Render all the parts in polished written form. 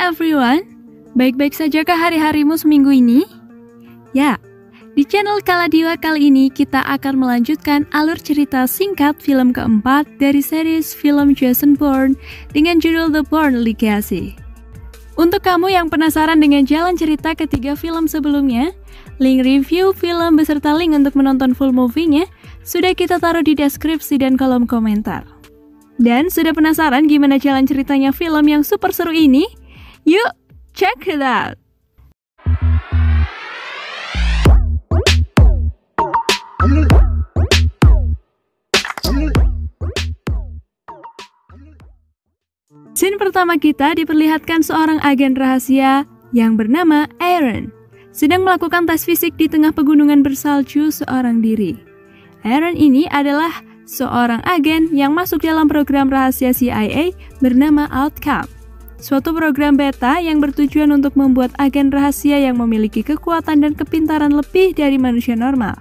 everyone, baik-baik sajakah hari-harimu seminggu ini? Ya, di channel Kaladiwa kali ini kita akan melanjutkan alur cerita singkat film keempat dari series film Jason Bourne dengan judul The Bourne Legacy. Untuk kamu yang penasaran dengan jalan cerita ketiga film sebelumnya, link review film beserta link untuk menonton full movie-nya sudah kita taruh di deskripsi dan kolom komentar. Dan sudah penasaran gimana jalan ceritanya film yang super seru ini? Yuk, check it out! Scene pertama kita diperlihatkan seorang agen rahasia yang bernama Aaron sedang melakukan tes fisik di tengah pegunungan bersalju seorang diri. Aaron ini adalah seorang agen yang masuk dalam program rahasia CIA bernama Outcome, suatu program beta yang bertujuan untuk membuat agen rahasia yang memiliki kekuatan dan kepintaran lebih dari manusia normal.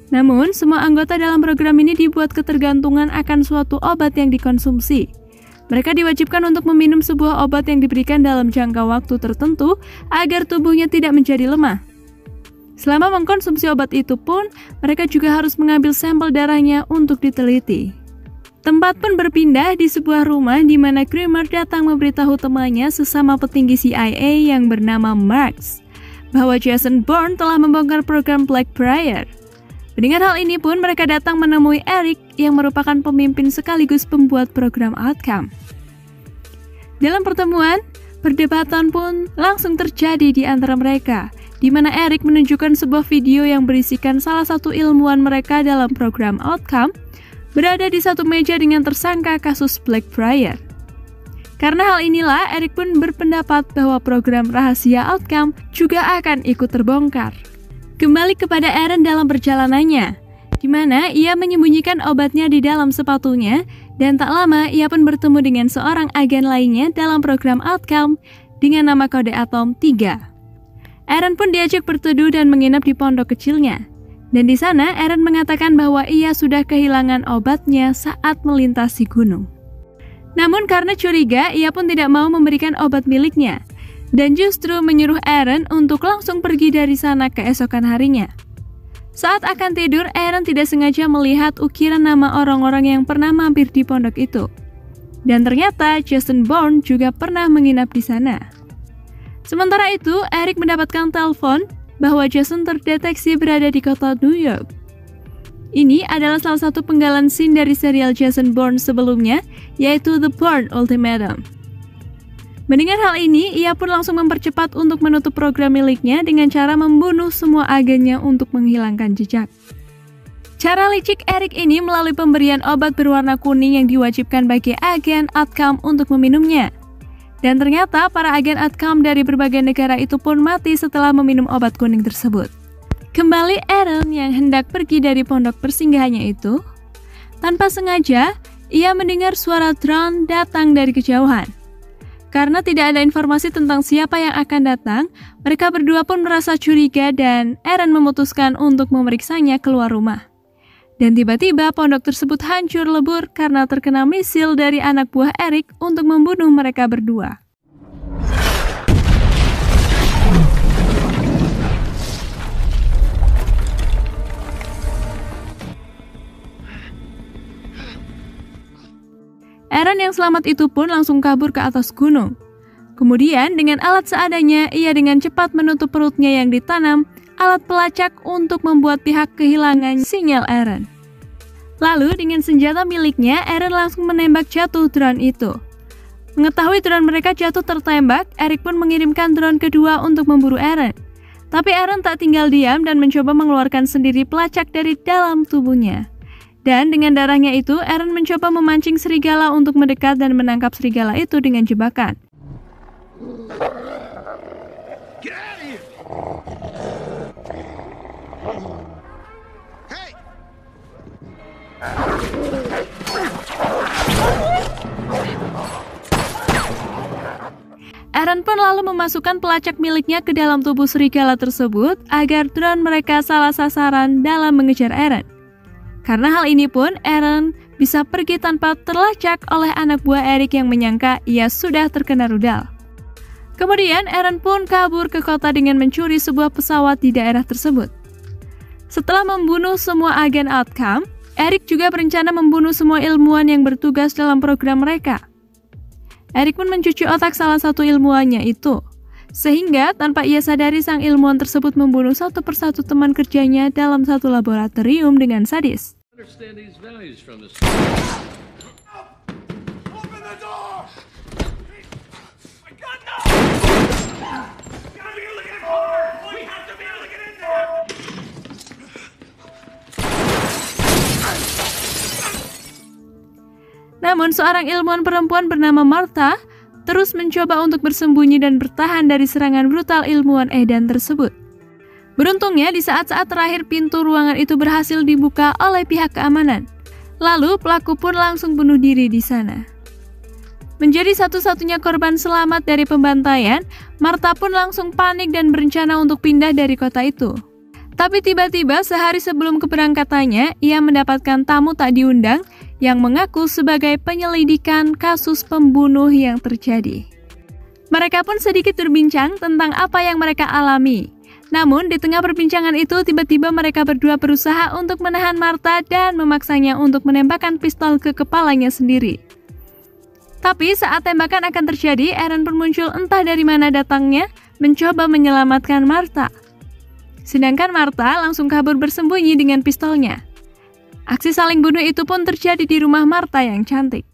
Namun, semua anggota dalam program ini dibuat ketergantungan akan suatu obat yang dikonsumsi. Mereka diwajibkan untuk meminum sebuah obat yang diberikan dalam jangka waktu tertentu agar tubuhnya tidak menjadi lemah. Selama mengkonsumsi obat itu pun, mereka juga harus mengambil sampel darahnya untuk diteliti. Tempat pun berpindah di sebuah rumah di mana Kramer datang memberitahu temannya sesama petinggi CIA yang bernama Marks bahwa Jason Bourne telah membongkar program Blackbriar. Mendengar hal ini pun mereka datang menemui Eric yang merupakan pemimpin sekaligus pembuat program Outcome. Dalam pertemuan, perdebatan pun langsung terjadi di antara mereka, di mana Eric menunjukkan sebuah video yang berisikan salah satu ilmuwan mereka dalam program Outcome berada di satu meja dengan tersangka kasus Blackbriar. Karena hal inilah, Eric pun berpendapat bahwa program rahasia Outcome juga akan ikut terbongkar. Kembali kepada Aaron dalam perjalanannya, di mana ia menyembunyikan obatnya di dalam sepatunya, dan tak lama ia pun bertemu dengan seorang agen lainnya dalam program Outcome dengan nama kode atom 3. Aaron pun diajak berteduh dan menginap di pondok kecilnya. Dan di sana Aaron mengatakan bahwa ia sudah kehilangan obatnya saat melintasi gunung. Namun karena curiga, ia pun tidak mau memberikan obat miliknya dan justru menyuruh Aaron untuk langsung pergi dari sana keesokan harinya. Saat akan tidur, Aaron tidak sengaja melihat ukiran nama orang-orang yang pernah mampir di pondok itu. Dan ternyata Jason Bourne juga pernah menginap di sana. Sementara itu, Eric mendapatkan telepon bahwa Jason terdeteksi berada di kota New York. Ini adalah salah satu penggalan scene dari serial Jason Bourne sebelumnya, yaitu The Bourne Ultimatum. Mendengar hal ini, ia pun langsung mempercepat untuk menutup program miliknya dengan cara membunuh semua agennya untuk menghilangkan jejak. Cara licik Eric ini melalui pemberian obat berwarna kuning yang diwajibkan bagi agen Outcome untuk meminumnya. Dan ternyata para agen Outcome dari berbagai negara itu pun mati setelah meminum obat kuning tersebut. Kembali Aaron yang hendak pergi dari pondok persinggahannya itu, tanpa sengaja ia mendengar suara drone datang dari kejauhan. Karena tidak ada informasi tentang siapa yang akan datang, mereka berdua pun merasa curiga dan Aaron memutuskan untuk memeriksanya keluar rumah. Dan tiba-tiba pondok tersebut hancur lebur karena terkena misil dari anak buah Eric untuk membunuh mereka berdua. Aaron yang selamat itu pun langsung kabur ke atas gunung. Kemudian dengan alat seadanya, ia dengan cepat menutup perutnya yang ditanam alat pelacak untuk membuat pihak kehilangan sinyal Aaron. Lalu dengan senjata miliknya, Aaron langsung menembak jatuh drone itu. Mengetahui drone mereka jatuh tertembak, Eric pun mengirimkan drone kedua untuk memburu Aaron. Tapi Aaron tak tinggal diam dan mencoba mengeluarkan sendiri pelacak dari dalam tubuhnya. Dan dengan darahnya itu, Aaron mencoba memancing serigala untuk mendekat dan menangkap serigala itu dengan jebakan. Aaron pun lalu memasukkan pelacak miliknya ke dalam tubuh serigala tersebut agar drone mereka salah sasaran dalam mengejar Aaron. Karena hal ini pun, Aaron bisa pergi tanpa terlacak oleh anak buah Eric yang menyangka ia sudah terkena rudal. Kemudian Aaron pun kabur ke kota dengan mencuri sebuah pesawat di daerah tersebut. Setelah membunuh semua agen Outcome, Eric juga berencana membunuh semua ilmuwan yang bertugas dalam program mereka. Eric pun mencuci otak salah satu ilmuwannya itu, sehingga tanpa ia sadari sang ilmuwan tersebut membunuh satu persatu teman kerjanya dalam satu laboratorium dengan sadis. Namun seorang ilmuwan perempuan bernama Martha terus mencoba untuk bersembunyi dan bertahan dari serangan brutal ilmuwan edan tersebut. Beruntungnya di saat-saat terakhir pintu ruangan itu berhasil dibuka oleh pihak keamanan. Lalu pelaku pun langsung bunuh diri di sana. Menjadi satu-satunya korban selamat dari pembantaian, Martha pun langsung panik dan berencana untuk pindah dari kota itu. Tapi tiba-tiba sehari sebelum keberangkatannya, ia mendapatkan tamu tak diundang yang mengaku sebagai penyelidikan kasus pembunuh yang terjadi. Mereka pun sedikit berbincang tentang apa yang mereka alami. Namun di tengah perbincangan itu tiba-tiba mereka berdua berusaha untuk menahan Martha dan memaksanya untuk menembakkan pistol ke kepalanya sendiri. Tapi saat tembakan akan terjadi, Aaron pun muncul entah dari mana datangnya mencoba menyelamatkan Martha. Sedangkan Martha langsung kabur bersembunyi dengan pistolnya. Aksi saling bunuh itu pun terjadi di rumah Martha yang cantik.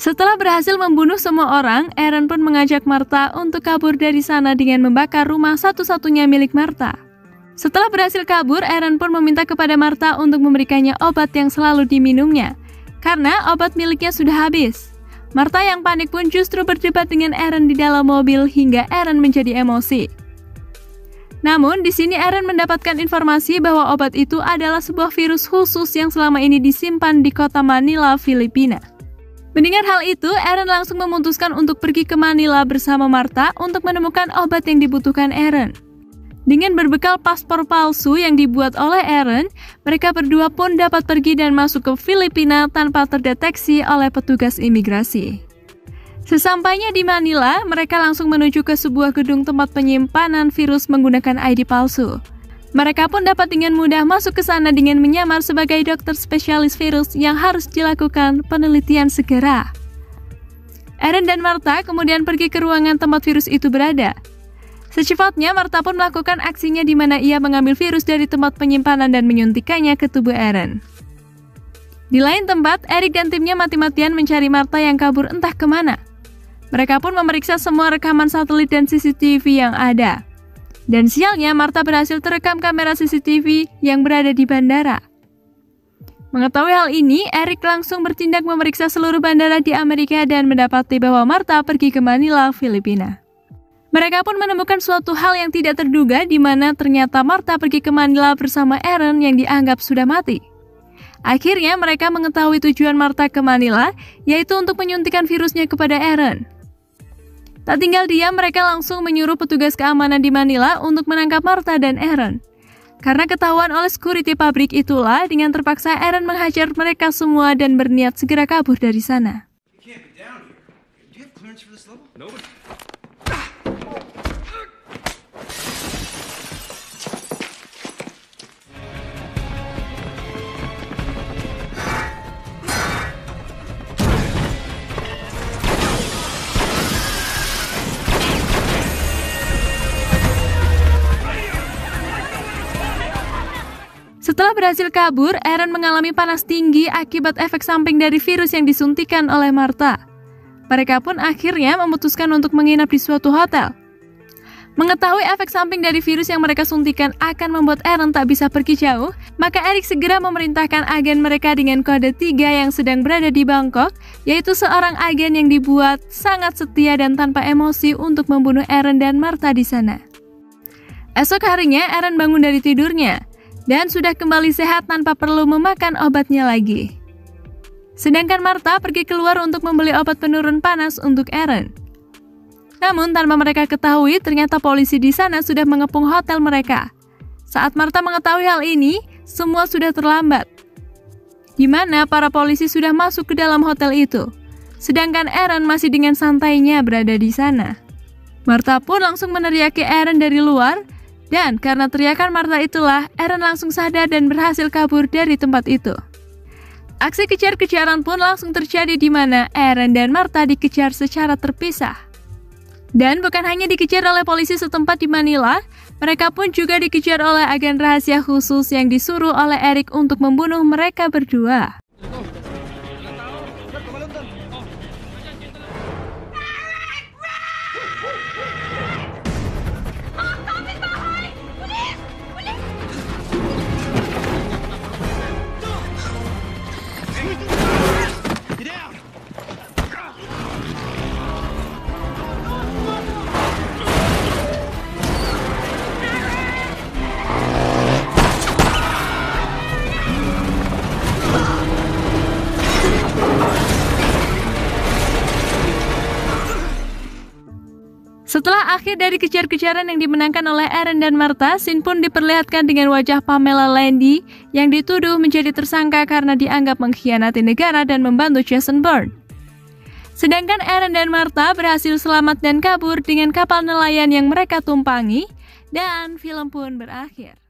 Setelah berhasil membunuh semua orang, Aaron pun mengajak Martha untuk kabur dari sana dengan membakar rumah satu-satunya milik Martha. Setelah berhasil kabur, Aaron pun meminta kepada Martha untuk memberikannya obat yang selalu diminumnya, karena obat miliknya sudah habis. Martha yang panik pun justru berdebat dengan Aaron di dalam mobil hingga Aaron menjadi emosi. Namun, di sini Aaron mendapatkan informasi bahwa obat itu adalah sebuah virus khusus yang selama ini disimpan di kota Manila, Filipina. Mendengar hal itu, Aaron langsung memutuskan untuk pergi ke Manila bersama Martha untuk menemukan obat yang dibutuhkan Aaron. Dengan berbekal paspor palsu yang dibuat oleh Aaron, mereka berdua pun dapat pergi dan masuk ke Filipina tanpa terdeteksi oleh petugas imigrasi. Sesampainya di Manila, mereka langsung menuju ke sebuah gedung tempat penyimpanan virus menggunakan ID palsu. Mereka pun dapat dengan mudah masuk ke sana dengan menyamar sebagai dokter spesialis virus yang harus dilakukan penelitian segera. Aaron dan Martha kemudian pergi ke ruangan tempat virus itu berada. Secepatnya, Martha pun melakukan aksinya di mana ia mengambil virus dari tempat penyimpanan dan menyuntikannya ke tubuh Aaron. Di lain tempat, Eric dan timnya mati-matian mencari Martha yang kabur entah kemana. Mereka pun memeriksa semua rekaman satelit dan CCTV yang ada. Dan sialnya, Martha berhasil terekam kamera CCTV yang berada di bandara. Mengetahui hal ini, Eric langsung bertindak memeriksa seluruh bandara di Amerika dan mendapati bahwa Martha pergi ke Manila, Filipina. Mereka pun menemukan suatu hal yang tidak terduga di mana ternyata Martha pergi ke Manila bersama Aaron yang dianggap sudah mati. Akhirnya mereka mengetahui tujuan Martha ke Manila, yaitu untuk menyuntikkan virusnya kepada Aaron. Tak tinggal diam, mereka langsung menyuruh petugas keamanan di Manila untuk menangkap Martha dan Aaron. Karena ketahuan oleh security pabrik itulah, dengan terpaksa Aaron menghajar mereka semua dan berniat segera kabur dari sana. Setelah berhasil kabur, Aaron mengalami panas tinggi akibat efek samping dari virus yang disuntikan oleh Martha. Mereka pun akhirnya memutuskan untuk menginap di suatu hotel. Mengetahui efek samping dari virus yang mereka suntikan akan membuat Aaron tak bisa pergi jauh, maka Eric segera memerintahkan agen mereka dengan kode 3 yang sedang berada di Bangkok, yaitu seorang agen yang dibuat sangat setia dan tanpa emosi untuk membunuh Aaron dan Martha di sana. Esok harinya, Aaron bangun dari tidurnya. dan sudah kembali sehat tanpa perlu memakan obatnya lagi. Sedangkan Martha pergi keluar untuk membeli obat penurun panas untuk Aaron. Namun tanpa mereka ketahui, ternyata polisi di sana sudah mengepung hotel mereka. Saat Martha mengetahui hal ini, semua sudah terlambat, di mana para polisi sudah masuk ke dalam hotel itu. Sedangkan Aaron masih dengan santainya berada di sana. Martha pun langsung meneriaki Aaron dari luar, dan karena teriakan Martha itulah, Aaron langsung sadar dan berhasil kabur dari tempat itu. Aksi kejar-kejaran pun langsung terjadi di mana Aaron dan Martha dikejar secara terpisah. Dan bukan hanya dikejar oleh polisi setempat di Manila, mereka pun juga dikejar oleh agen rahasia khusus yang disuruh oleh Eric untuk membunuh mereka berdua. Setelah akhir dari kejar-kejaran yang dimenangkan oleh Aaron dan Martha, scene pun diperlihatkan dengan wajah Pamela Landy yang dituduh menjadi tersangka karena dianggap mengkhianati negara dan membantu Jason Bourne. Sedangkan Aaron dan Martha berhasil selamat dan kabur dengan kapal nelayan yang mereka tumpangi, dan film pun berakhir.